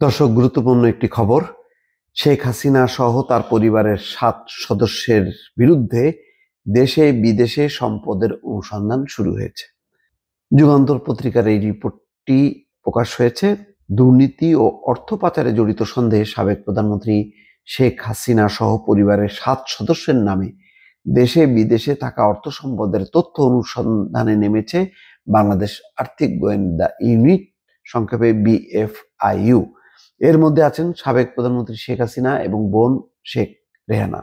দর্শক, গুরুত্বপূর্ণ একটি খবর। শেখ হাসিনা সহ তার পরিবারের 7 সদস্যের বিরুদ্ধে দেশে বিদেশে সম্পদের অনুসন্ধান শুরু হয়েছে। যুগান্তর পত্রিকার এই রিপোর্টটি প্রকাশ হয়েছে। দুর্নীতি ও অর্থ পাচারে জড়িত সন্দেহে সাবেক প্রধানমন্ত্রী শেখ হাসিনা সহ পরিবারের 7 সদস্যের নামে দেশে বিদেশে থাকা অর্থ সম্পদের তথ্য অনুসন্ধানে নেমেছে বাংলাদেশ আর্থিক গোয়েন্দা ইউনিট, সংক্ষেপে BFIU। এর মধ্যে আছেন সাবেক প্রধানমন্ত্রী শেখ হাসিনা এবং বোন শেখ রেহানা,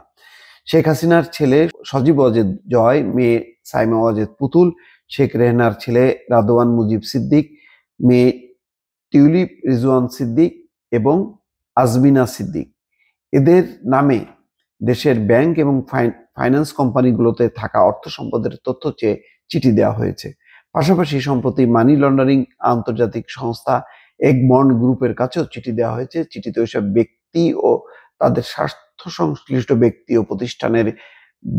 শেখ হাসিনার ছেলে সজীব ওয়াজেদ জয়, মেয়ে সাইমা ওয়াজেদ পুতুল, শেখ রেহানার ছেলে রাদওয়ান মুজিব সিদ্দিক, মেয়ে টিউলিপ রিজওয়ান সিদ্দিক এবং আজমিনা সিদ্দিক। এদের নামে দেশের ব্যাংক এবং ফাইন্যান্স কোম্পানিগুলোতে থাকা অর্থ সম্পদের তথ্য চেয়ে চিঠি দেওয়া হয়েছে। পাশাপাশি সম্প্রতি মানি লন্ডারিং আন্তর্জাতিক সংস্থা এগমন্ড গ্রুপের কাছেও চিঠি দেওয়া হয়েছে। চিঠিতে ওইসব ব্যক্তি ও তাদের স্বার্থ সংশ্লিষ্ট ব্যক্তি ও প্রতিষ্ঠানের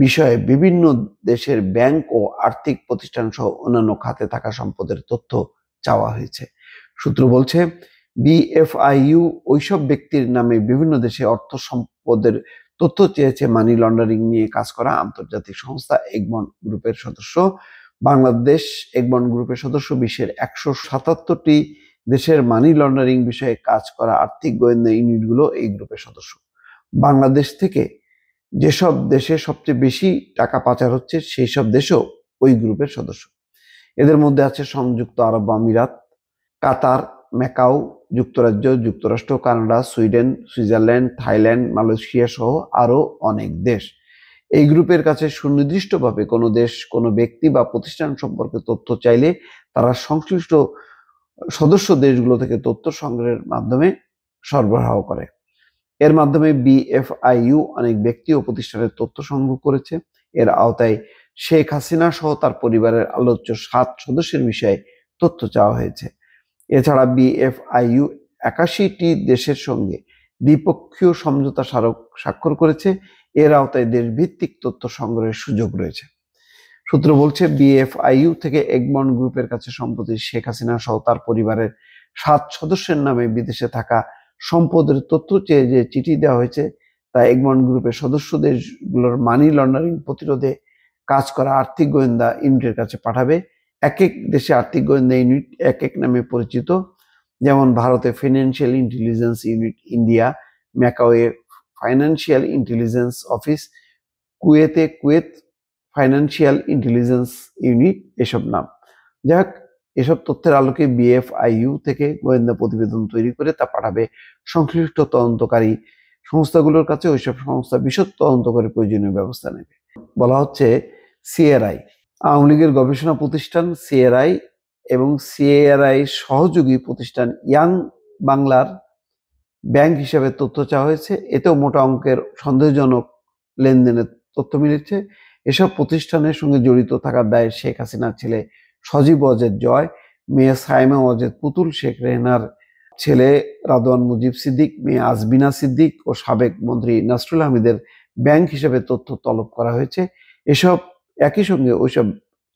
বিষয়ে বিভিন্ন দেশের ব্যাংক ও আর্থিক প্রতিষ্ঠান সহ অন্যান্য খাতে থাকা সম্পদের তথ্য চাওয়া হয়েছে। সূত্র বলছে, BFIU ওইসব ব্যক্তির নামে বিভিন্ন দেশে অর্থ সম্পদের তথ্য চেয়েছে মানি লন্ডারিং নিয়ে কাজ করা আন্তর্জাতিক সংস্থা এগমন্ড গ্রুপের সদস্য। বাংলাদেশ এগমন্ড গ্রুপের সদস্য বিশ্বের 177টি দেশের মানি লন্ডারিং বিষয়ে কাজ করা আর্থিক গোয়েন্দা ইউনিটগুলো এই গ্রুপের সদস্য। বাংলাদেশ থেকে যেসব দেশে সবচেয়ে বেশি টাকা পাচার হচ্ছে সেই সব দেশও ওই গ্রুপের সদস্য। এদের মধ্যে আছে সংযুক্ত আরব আমিরাত, কাতার, ম্যাকাও, যুক্তরাজ্য, যুক্তরাষ্ট্র, Canada, Sweden, Switzerland, Thailand, Malaysia সহ আরো অনেক দেশ। এই গ্রুপের কাছে সুনির্দিষ্টভাবে কোনো দেশ, কোনো ব্যক্তি বা প্রতিষ্ঠান সম্পর্কে তথ্য চাইলে তারা সংশ্লিষ্ট সদস্য দেশগুলো থেকে তথ্য সংগ্রহের মাধ্যমে সরবরাহ করে। এর মাধ্যমে BFIU অনেক ব্যক্তি ও প্রতিষ্ঠানের তথ্য সংগ্রহ করেছে। এর আওতায় শেখ হাসিনা সহ তার পরিবারের আলোচ্য 7 সদস্যের বিষয়ে তথ্য চাওয়া হয়েছে। এছাড়া BFIU 81টি দেশের সঙ্গে দ্বিপক্ষীয় সমঝোতা স্বাক্ষর করেছে। এর আওতায় দেশভিত্তিক তথ্য সংগ্রহের সুযোগ রয়েছে। সূত্র বলছে, BFIU থেকে এগমন্ড গ্রুপের কাছে সম্প্রতি শেখ হাসিনা সহ তার পরিবারের 7 সদস্যের নামে বিদেশে থাকা সম্পদের তথ্য চেয়ে যে চিঠি দেওয়া হয়েছে তা এগমন্ড গ্রুপের সদস্য দেশগুলোর মানি লন্ডারিং প্রতিরোধে কাজ করা আর্থিক গোয়েন্দা ইউনিটের কাছে পাঠাবে। এক এক দেশে আর্থিক গোয়েন্দা ইউনিট এক এক নামে পরিচিত। যেমন ভারতে ফিনান্সিয়াল ইন্টেলিজেন্স ইউনিট ইন্ডিয়া, ম্যাকাওয়ে ফাইন্যান্সিয়াল ইন্টেলিজেন্স অফিস, কুয়েতে কুয়েত ফাইন্যান্সিয়াল ইন্টেলিজেন্স ইউনিট, এসব নাম। যাক, এসব তথ্যের আলোকে BFIU থেকে গোয়েন্দা প্রতিবেদন তৈরি করে তা পাঠাবে সংশ্লিষ্ট তদন্তকারী সংস্থাগুলোর কাছে। ওইসব সংস্থা বিশদ তদন্ত করে প্রয়োজনীয় ব্যবস্থা নেবে। বলা হচ্ছে, CRI আওয়ামী লীগের গবেষণা প্রতিষ্ঠান CRI এবং CRI সহযোগী প্রতিষ্ঠান ইয়াং বাংলার ব্যাংক হিসাবে তথ্য চাওয়া হয়েছে। এতেও মোটা অঙ্কের সন্দেহজনক লেনদেনের তথ্য মিলেছে। এসব প্রতিষ্ঠানের সঙ্গে জড়িত থাকার দায়ে শেখ হাসিনার ছেলে সজীব ওয়াজেদ জয়, মেয়ে সাইমা ওয়াজেদ পুতুল, শেখ রেহানার ছেলে রাদওয়ান মুজিব সিদ্দিক, মেয়ে আজমিনা সিদ্দিক ও সাবেক মন্ত্রী নাসরুল হামিদের ব্যাংক হিসাবে তথ্য তলব করা হয়েছে। এসব একই সঙ্গে ওইসব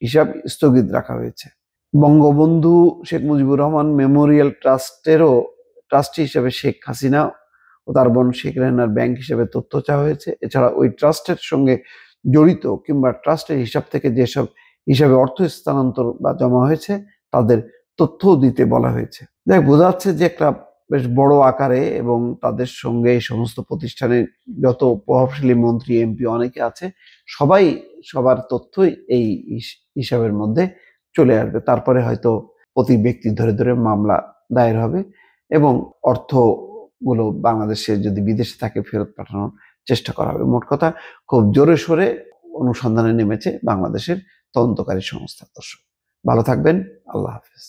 হিসাব স্থগিত রাখা হয়েছে। বঙ্গবন্ধু শেখ মুজিবুর রহমান মেমোরিয়াল ট্রাস্টেরও ট্রাস্টি হিসেবে শেখ হাসিনা ও তার বোন শেখ রেহানার ব্যাংক হিসেবে তথ্য চাওয়া হয়েছে। এছাড়া ওই ট্রাস্টের সঙ্গে জড়িত কিংবা ট্রাস্টের হিসাব থেকে যেসব হিসাবে অর্থ স্থানান্তর বা জমা হয়েছে তাদের তথ্য দিতে বলা হয়েছে। যাই বোঝা যাচ্ছে যে একটা বেশ বড় আকারে, এবং তাদের সঙ্গে এই সমস্ত প্রতিষ্ঠানের যত প্রভাবশালী মন্ত্রী MP অনেকে আছে, সবাই সবার তথ্যই এই হিসাবের মধ্যে চলে আসবে। তারপরে হয়তো প্রতি ব্যক্তি ধরে ধরে মামলা দায়ের হবে এবং অর্থগুলো বাংলাদেশে যদি বিদেশে থাকে ফেরত পাঠানোর চেষ্টা করা হবে। মোট কথা, খুব জোরে সোরে অনুসন্ধানে নেমেছে বাংলাদেশের তদন্তকারী সংস্থা। দর্শক, ভালো থাকবেন। আল্লাহ হাফেজ।